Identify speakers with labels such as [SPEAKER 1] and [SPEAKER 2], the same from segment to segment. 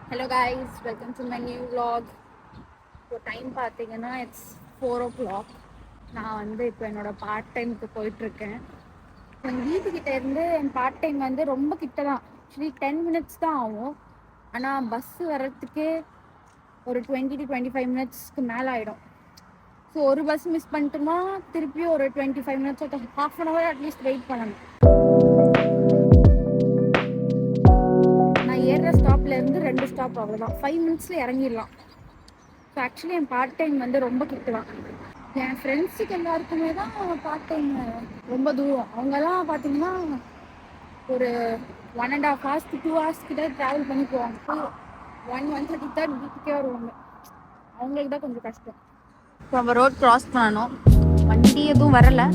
[SPEAKER 1] Hello guys, welcome to my new vlog. இப்போ time பார்த்தீங்கன்னா it's 4 o'clock. நான் வந்து இப்போ என்னோட பார்ட் டைமுக்கு போயிட்டுருக்கேன். எங்கள் வீட்டுக்கிட்ட இருந்து என் பார்ட் டைம் வந்து ரொம்ப கிட்ட தான். ஆக்சுவலி 10 minutes தான் ஆகும். ஆனால் பஸ்ஸு வர்றதுக்கே ஒரு 20 to 25 minutesக்கு மேலே ஆகிடும். ஸோ ஒரு பஸ் மிஸ் பண்ணிட்டோம்னா திருப்பியும் ஒரு 25 minutes ஒரு half an hour at least wait பண்ணணும். நான் ஏறுற ஸ்டாப்லேருந்து 2 ஸ்டாப் அவ்வளோதான், 5 minutesல இறங்கிடலாம். ஸோ ஆக்சுவலி என் பார்ட் டைம் வந்து ரொம்ப கிட்டலாம். என் ஃப்ரெண்ட்ஸுக்கு எல்லாருக்குமே தான் பார்ட் டைம் ரொம்ப தூரம். அவங்கெல்லாம் பார்த்தீங்கன்னா ஒரு 1.5 hours to 2 hours கிட்ட ட்ராவல் பண்ணி போவாங்க. ஸோ 1:30 தான் வீட்டுக்கே வருவாங்க. அவங்களுக்கு தான் கொஞ்சம் கஷ்டம். இப்போ நம்ம ரோட் க்ராஸ் பண்ணணும். வண்டி எதுவும் வரலை.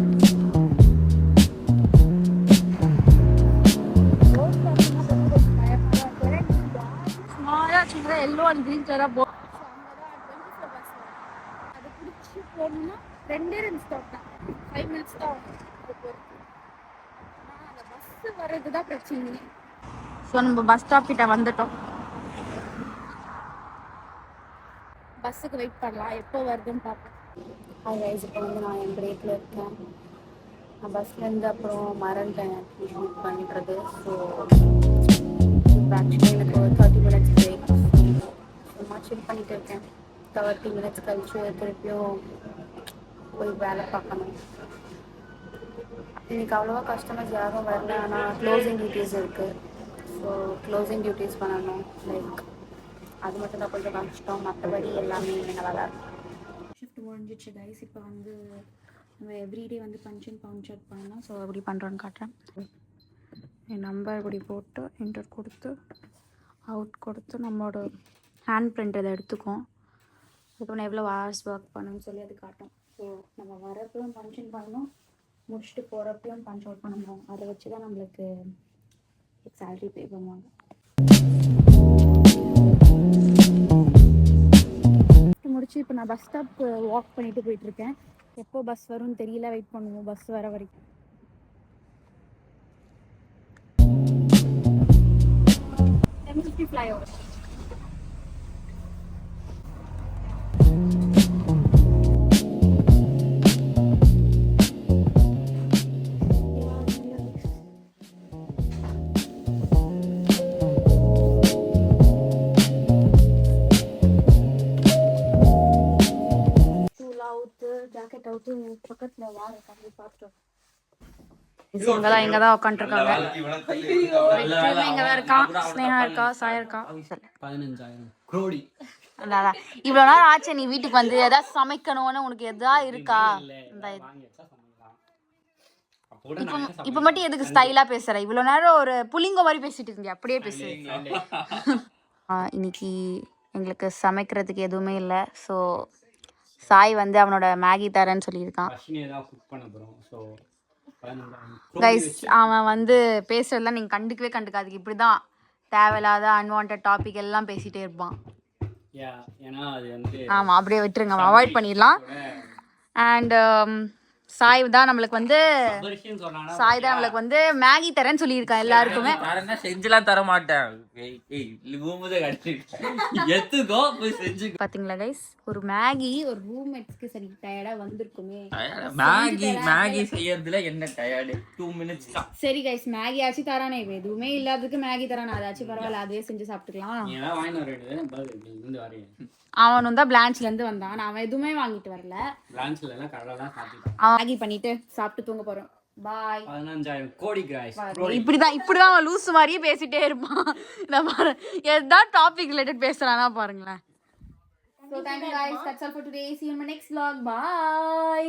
[SPEAKER 1] ஸ்மாலாக எல்லோ அண்ட் க்ரீன் கலராக போ போகணும்னா 2 ஸ்டாப் தான், 5 minutes தான் போகிறது. ஆனால் அந்த பஸ்ஸு வர்றது தான் பிரச்சனை. ஸோ நம்ம பஸ் ஸ்டாப் கிட்ட வந்துட்டோம். பஸ்ஸுக்கு வெயிட் பண்ணலாம், எப்போ வருதுன்னு பார்ப்போம். கைஸ், இப்போ வந்து நான் என் பிரேக்கில் இருக்கேன். நான் பஸ்லேருந்து அப்புறம் மறந்துட்டேன் ஷூட் பண்ணுறது. ஸோ இப்போ ஆக்சுவலி எனக்கு ஒரு 30 minutes பிரேக். சும்மா சில் பண்ணிட்டு இருக்கேன். 30 minutes கழிச்சு திருப்பியும் போய் வேலை பார்க்கணும். இன்னைக்கு அவ்வளோவா கஸ்டமர்ஸ் யாரும் வரல. ஆனால் க்ளோசிங் டியூட்டிஸ் இருக்குது. ஸோ க்ளோசிங் டியூட்டிஸ் பண்ணணும். லைக் அது மட்டும் தான் கொஞ்சம் கஷ்டம். மற்றபடி எல்லாமே நல்லா தான் இருக்கும். ஷிஃப்ட் முடிஞ்சிச்சு கைஸ். இப்போ வந்து நம்ம எவ்ரிடே வந்து பஞ்ச் அண்ட் பவுண்ட் செக் பண்ணலாம். ஸோ எப்படி பண்ணுறோன்னு காட்டுறேன். என் நம்பர் இப்படி போட்டு என்டர் கொடுத்து அவுட் கொடுத்து நம்மளோட ஹேண்ட் பிரிண்ட் இதை எடுத்துக்கும். அதுக்கப்புறம் எவ்வளோ ஹவர்ஸ் ஒர்க் பண்ணணும்னு சொல்லி அது காட்டும். ஸோ நம்ம வரப்பையும் பஞ்சிங் பண்ணணும், முடிச்சுட்டு போகிறப்பையும் பஞ்ச் அவுட் பண்ணணும். அதை வச்சு தான் நம்மளுக்கு சேலரி பே பண்ணுவாங்க. முடிச்சு இப்போ நான் பஸ் ஸ்டாப் வாக் பண்ணிட்டு போயிட்டுருக்கேன். எப்போ பஸ் வரும்னு தெரியல, வெயிட் பண்ணுவோம் பஸ் வர வரைக்கும். ஃப்ளைஓவர் ஜாக்கெட் அவுட்டு பக்கத்தில் யார் இருக்காங்க பார்த்துட்டோம். இங்கதான் இங்கதான் உட்காந்துருக்காங்க. இங்கதான் இருக்கான், ஸ்னேகா இருக்கா, சாயா இருக்கா.
[SPEAKER 2] 15,000
[SPEAKER 1] இவ்வளவு நேரம் ஆச்சு நீ வீட்டுக்கு வந்து ஏதாவது சமைக்கணும்னு உனக்கு எதா இருக்கா? இப்ப மட்டும் எதுக்கு ஸ்டைலா பேசுற? இவ்வளவு நேரம் ஒரு புளிங்கோ மாதிரி பேசிட்டு இருந்தியா, அப்படியே பேசு. இன்னைக்கு எங்களுக்கு சமைக்கிறதுக்கு எதுவுமே இல்லை. ஸோ சாய் வந்து அவனோட மேகி தரேன்னு சொல்லியிருக்கான். கைஸ், அவன் வந்து பேசுறதுலாம் நீங்கள் கண்டுக்கவே கண்டுக்காதுக்கு. இப்படி தான் தேவையில்லாத அன்வான்ட் டாபிக் எல்லாம் பேசிகிட்டே இருப்பான். ஆமாம், அப்படியே விட்டுருங்க, அவாய்ட் பண்ணிடலாம். அண்ட் சாய் தான் நம்மளுக்கு வந்து மேகி தரேன்னு சொல்லியிருக்கான் எல்லாருக்குமே.
[SPEAKER 2] செஞ்சுலாம் தர மாட்டேன்.
[SPEAKER 1] பாத்தீங்களா கைஸ், ஒரு மேகி ஒரு ரூம்மேட்ஸ்க்கு சரி டயர்டா வந்திருக்குமே.
[SPEAKER 2] மேகி செய்யறதுல என்ன டயர்டு? 2 minutes தான்.
[SPEAKER 1] சரி கைஸ், மேகி ஆச்சு தரானே, எதுவுமே இல்லாததுக்கு மேகி தரானே, அதாச்சும் பரவாயில்ல, அதுவே செஞ்சு சாப்பிட்டுக்கலாம். அவனும் தான் பிளான்ச்ல இருந்து வந்தான். அவன் எதுவுமே வாங்கிட்டு வரல. அவன் மேகி பண்ணிட்டு சாப்பிட்டு தூங்க போறோம். பாய்.
[SPEAKER 2] 15,000 கோடி guys.
[SPEAKER 1] இப்படிதான் அவன் லூஸ் மாதிரியே பேசிட்டே இருப்பான். எதா டாபிக் ரிலேட்டட் பேசுறானா பாருங்களேன். So thank you guys, that's all for today. See you in my next vlog. Bye.